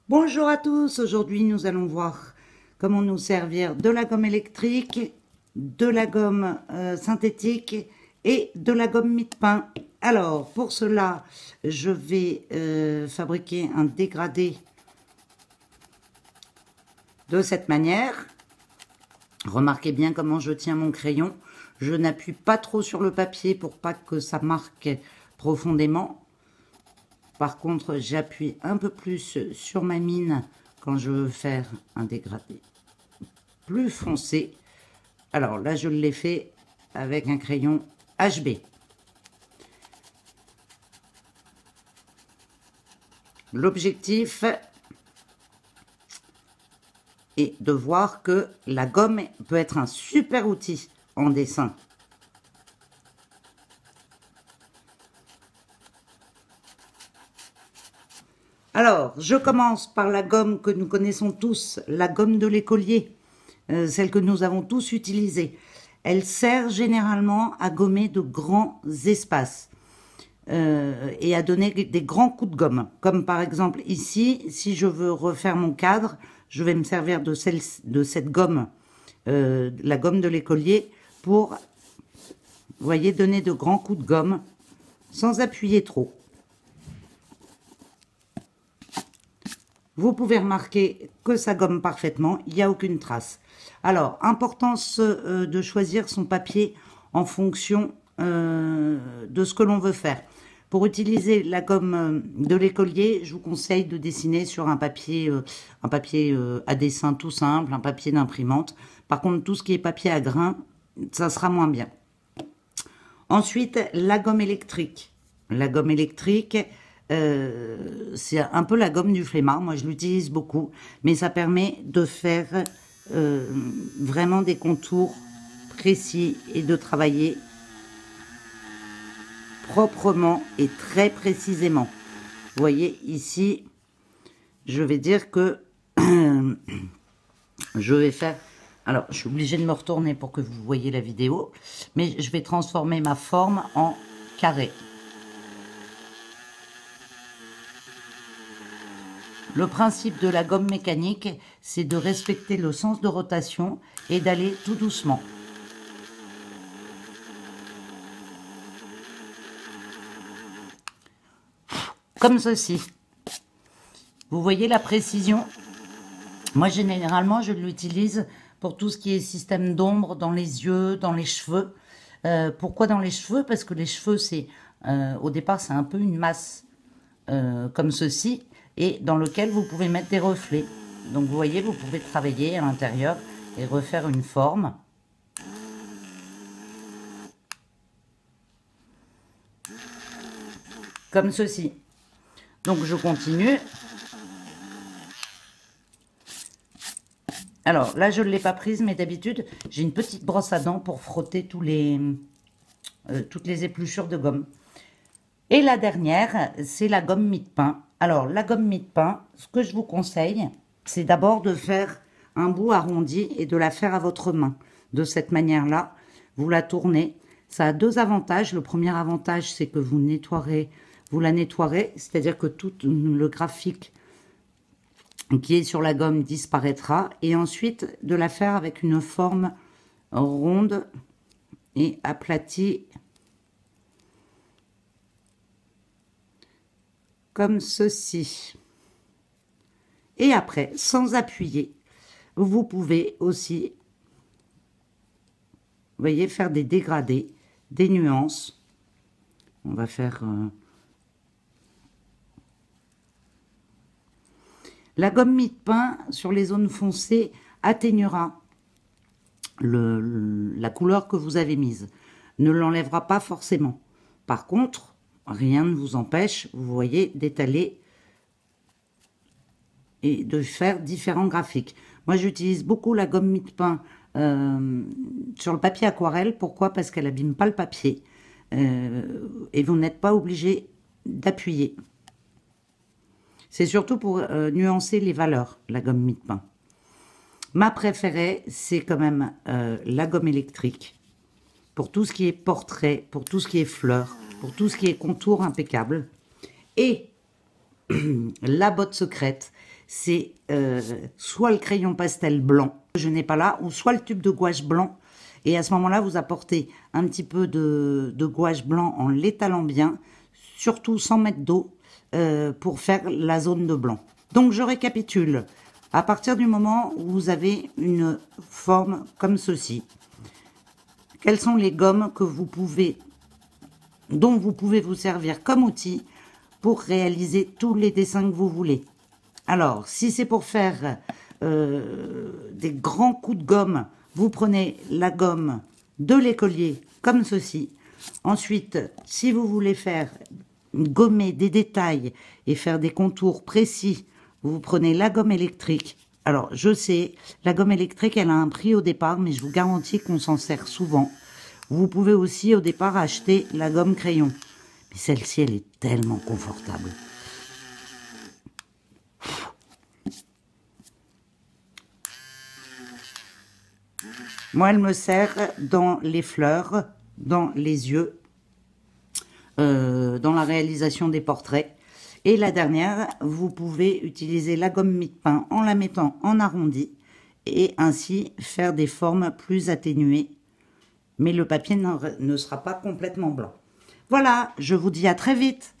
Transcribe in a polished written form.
Bonjour à tous, aujourd'hui nous allons voir comment nous servir de la gomme électrique, de la gomme synthétique et de la gomme mie-de-pain. Alors pour cela, je vais fabriquer un dégradé de cette manière. Remarquez bien comment je tiens mon crayon. Je n'appuie pas trop sur le papier pour pas que ça marque profondément. Par contre, j'appuie un peu plus sur ma mine quand je veux faire un dégradé plus foncé. Alors là, je l'ai fait avec un crayon HB. L'objectif est de voir que la gomme peut être un super outil en dessin. Alors, je commence par la gomme que nous connaissons tous, la gomme de l'écolier, celle que nous avons tous utilisée. Elle sert généralement à gommer de grands espaces et à donner des grands coups de gomme. Comme par exemple ici, si je veux refaire mon cadre, je vais me servir de cette gomme, la gomme de l'écolier, pour, vous voyez, donner de grands coups de gomme sans appuyer trop. Vous pouvez remarquer que ça gomme parfaitement, il n'y a aucune trace. Alors, importance de choisir son papier en fonction de ce que l'on veut faire. Pour utiliser la gomme de l'écolier, je vous conseille de dessiner sur un papier à dessin tout simple, un papier d'imprimante. Par contre, tout ce qui est papier à grains, ça sera moins bien. Ensuite, la gomme électrique. La gomme électrique, c'est un peu la gomme du flemmard, moi je l'utilise beaucoup, mais ça permet de faire vraiment des contours précis et de travailler proprement et très précisément. Vous voyez ici, je vais dire que je vais faire... Alors, je suis obligée de me retourner pour que vous voyez la vidéo, mais je vais transformer ma forme en carré. Le principe de la gomme mécanique, c'est de respecter le sens de rotation et d'aller tout doucement. Comme ceci. Vous voyez la précision? Moi, généralement, je l'utilise pour tout ce qui est système d'ombre dans les yeux, dans les cheveux. Pourquoi dans les cheveux? Parce que les cheveux, c'est au départ, c'est un peu une masse comme ceci, et dans lequel vous pouvez mettre des reflets. Donc vous voyez, vous pouvez travailler à l'intérieur et refaire une forme. Comme ceci. Donc je continue. Alors là, je ne l'ai pas prise, mais d'habitude, j'ai une petite brosse à dents pour frotter toutes les épluchures de gomme. Et la dernière, c'est la gomme mie-de-pain. Alors, la gomme mie-de-pain, ce que je vous conseille, c'est d'abord de faire un bout arrondi et de la faire à votre main. De cette manière-là, vous la tournez. Ça a deux avantages. Le premier avantage, c'est que vous la nettoierez, c'est-à-dire que tout le graphique qui est sur la gomme disparaîtra. Et ensuite, de la faire avec une forme ronde et aplatie, comme ceci. Et après, sans appuyer, vous pouvez aussi, vous voyez, faire des dégradés, des nuances. On va faire... La gomme mie-de-pain, sur les zones foncées, atténuera la couleur que vous avez mise. Ne l'enlèvera pas forcément. Par contre, rien ne vous empêche, vous voyez, d'étaler et de faire différents graphiques. Moi, j'utilise beaucoup la gomme mie-de-pain sur le papier aquarelle. Pourquoi? Parce qu'elle n'abîme pas le papier. Et vous n'êtes pas obligé d'appuyer. C'est surtout pour nuancer les valeurs, la gomme mie-de-pain. Ma préférée, c'est quand même la gomme électrique. Pour tout ce qui est portrait, pour tout ce qui est fleurs, pour tout ce qui est contour impeccable. Et la botte secrète, c'est soit le crayon pastel blanc, je n'ai pas là, ou soit le tube de gouache blanc. Et à ce moment-là, vous apportez un petit peu de gouache blanc en l'étalant bien, surtout sans mettre d'eau, pour faire la zone de blanc. Donc je récapitule. À partir du moment où vous avez une forme comme ceci, quelles sont les gommes que dont vous pouvez vous servir comme outil pour réaliser tous les dessins que vous voulez. Alors, si c'est pour faire des grands coups de gomme, vous prenez la gomme de l'écolier comme ceci. Ensuite, si vous voulez faire gommer des détails et faire des contours précis, vous prenez la gomme électrique. Alors, je sais, la gomme électrique, elle a un prix au départ, mais je vous garantis qu'on s'en sert souvent. Vous pouvez aussi, au départ, acheter la gomme crayon. Mais celle-ci, elle est tellement confortable. Moi, elle me sert dans les fleurs, dans les yeux, dans la réalisation des portraits. Et la dernière, vous pouvez utiliser la gomme mie-de-pain en la mettant en arrondi et ainsi faire des formes plus atténuées. Mais le papier ne sera pas complètement blanc. Voilà, je vous dis à très vite.